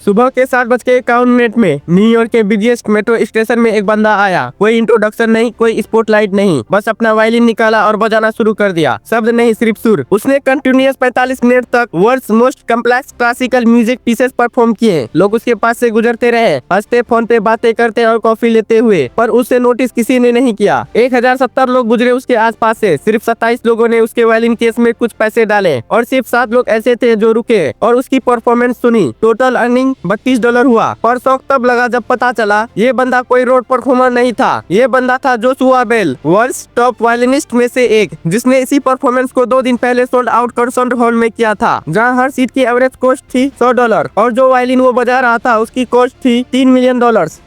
सुबह के 7:51 में न्यूयॉर्क के बिजिएस्ट मेट्रो स्टेशन में एक बंदा आया। कोई इंट्रोडक्शन नहीं, कोई स्पॉटलाइट नहीं, बस अपना वायलिन निकाला और बजाना शुरू कर दिया। शब्द नहीं, सिर्फ सुर। उसने कंटिन्यूअस 45 मिनट तक world's most complex classical music pieces perform किए। लोग उसके पास से गुजरते रहे, हंसते, फोन पे बातें करते और कॉफी लेते हुए, पर उसे नोटिस किसी ने नहीं किया। 1070 लोग गुजरे उसके आसपास से। सिर्फ 27 लोगों ने उसके वायलिन केस में कुछ पैसे डाले और सिर्फ 7 लोग ऐसे थे जो रुके और उसकी परफॉर्मेंस सुनी। टोटल अर्निंग $32 हुआ। पर शौक तब लगा जब पता चला ये बंदा कोई रोड परफॉर्मर नहीं था। ये बंदा था Joshua Bell, world's top violinist में से एक, जिसने इसी परफॉर्मेंस को 2 दिन पहले सोल्ड आउट कंसर्ट हॉल में किया था, जहां हर सीट की एवरेज कॉस्ट थी $100 और जो वायलिन वो बजा रहा था उसकी कॉस्ट थी $3 मिलियन।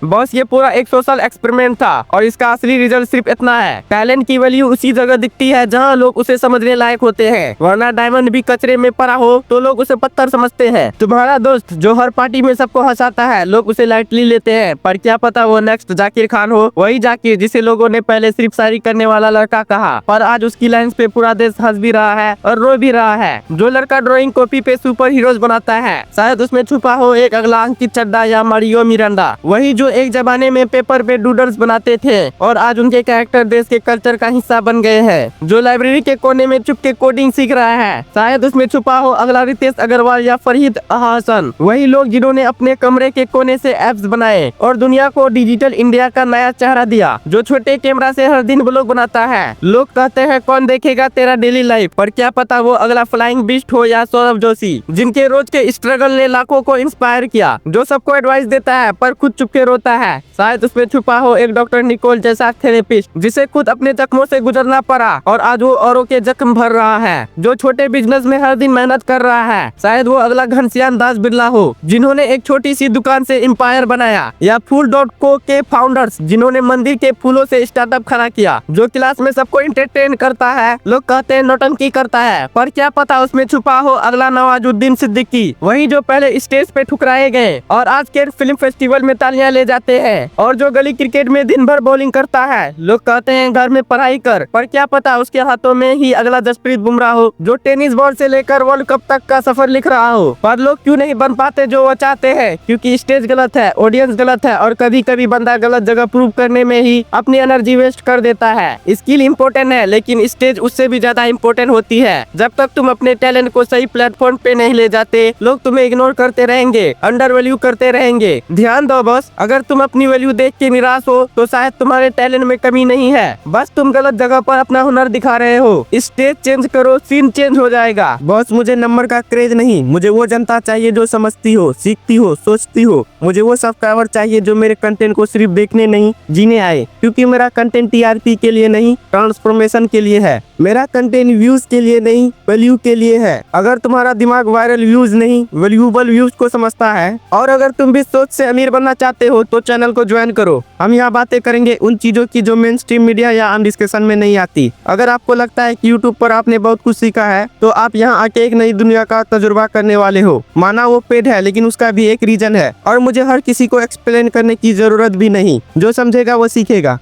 बस ये पूरा एक सोशल एक्सपेरिमेंट था और इसका असली रिजल्ट सिर्फ इतना है, टैलेंट की वैल्यू उसी जगह दिखती है जहाँ लोग उसे समझने लायक होते हैं, वरना डायमंड भी कचरे में पड़ा हो तो लोग उसे पत्थर समझते हैं। तुम्हारा दोस्त जो हर पार्टी में सबको हंसाता है, लोग उसे लाइटली लेते हैं, पर क्या पता वो नेक्स्ट जाकिर खान हो, वही जाकिर जिसे लोगों ने पहले सिर्फ शायरी करने वाला लड़का कहा, पर आज उसकी लाइंस पे पूरा देश हंस भी रहा है और रो भी रहा है। जो लड़का ड्राइंग कॉपी पे सुपर हीरोज बनाता है, शायद उसमें छुपा हो एक अगला अंकित चड्ढा या मारियो मिरांडा, वही जो एक जमाने में पेपर पे डूडल्स बनाते थे और आज उनके कैरेक्टर देश के कल्चर का हिस्सा बन गए हैं। जो लाइब्रेरी के कोने में चुप के कोडिंग सीख रहा है, शायद उसमें छुपा हो अगला रितेश अग्रवाल या फरीद अहसन, वही लोग जिन्होंने अपने कमरे के कोने से एप्स बनाए और दुनिया को डिजिटल इंडिया का नया चेहरा दिया। जो छोटे कैमरा से हर दिन ब्लॉग बनाता है, लोग कहते हैं कौन देखेगा तेरा डेली लाइफ, पर क्या पता वो अगला फ्लाइंग बीस्ट हो या सौरभ जोशी, जिनके रोज के स्ट्रगल ने लाखों को इंस्पायर किया, जो सबको एडवाइस देता है पर खुद चुपके रोता है। शायद उसमें छुपा हो एक डॉक्टर निकोल जैसा थेरेपिस्ट, जिसे खुद अपने जख्मों से गुजरना पड़ा और आज वो औरों के जख्म भर रहा है। जो छोटे बिजनेस में हर दिन मेहनत कर रहा है, शायद वो अगला घनश्याम दास बिरला हो, जिन्होंने एक छोटी सी दुकान से एम्पायर बनाया, या फूल.co के फाउंडर्स जिन्होंने मंदिर के फूलों से स्टार्टअप खड़ा किया। जो क्लास में सबको एंटरटेन करता है, लोग कहते हैं नौटंकी करता है, पर क्या पता उसमें छुपा हो अगला नवाजुद्दीन सिद्दीकी, वही जो पहले स्टेज पे ठुकराए गए और आज के फिल्म फेस्टिवल में तालियां ले जाते हैं, और जो गली क्रिकेट में दिन भर बॉलिंग करता है। लोग कहते हैं घर में पढ़ाई कर, पर क्या पता उसके हाथों में ही अगला जसप्रीत बुमराह हो, जो टेनिस बॉल से लेकर वर्ल्ड कप तक का सफर लिख रहा हो। पर लोग क्यों नहीं बन पाते जो वो चाहते हैं? क्योंकि स्टेज गलत है, ऑडियंस गलत है और कभी कभी बंदा गलत जगह प्रूव करने में ही अपनी एनर्जी वेस्ट कर देता है। स्किल इम्पोर्टेंट है, लेकिन स्टेज उससे भी ज्यादा इम्पोर्टेंट होती है। जब तक तुम अपने टैलेंट को सही प्लेटफॉर्म पे नहीं ले जाते, लोग तुम्हें इग्नोर करते रहेंगे, अंडर वैल्यू करते रहेंगे। ध्यान दो बॉस, अगर तुम अपनी वैल्यू देख के निराश हो तो शायद तुम्हारे टैलेंट में कमी नहीं है, बस तुम गलत जगह पर अपना हुनर दिखा रहे हो। स्टेज चेंज करो, सीन चेंज हो जाएगा। बॉस, मुझे नंबर का क्रेज नहीं, मुझे वो जनता चाहिए जो समझती हो, सीखती हो, सोचती हो। मुझे वो सब्सक्राइबर चाहिए जो मेरे कंटेंट को सिर्फ देखने नहीं, जीने आए, क्योंकि मेरा कंटेंट टीआरपी के लिए नहीं, ट्रांसफॉर्मेशन के लिए है। मेरा कंटेंट व्यूज के लिए नहीं, वैल्यू के लिए है। अगर तुम्हारा दिमाग वायरल व्यूज नहीं, वैल्यूएबल व्यूज को समझता है, और अगर तुम भी सोच से अमीर बनना चाहते हो तो चैनल को ज्वाइन करो। हम यहाँ बातें करेंगे उन चीजों की जो मेन स्ट्रीम मीडिया या आम डिस्कशन में नहीं आती। अगर आपको लगता है कि यूट्यूब पर आपने बहुत कुछ सीखा है, तो आप यहाँ आके एक नई दुनिया का तजुर्बा करने वाले हो। माना वो पेड है, लेकिन उसका भी एक रीजन है, और मुझे हर किसी को एक्सप्लेन करने की जरूरत भी नहीं। जो समझेगा वो सीखेगा।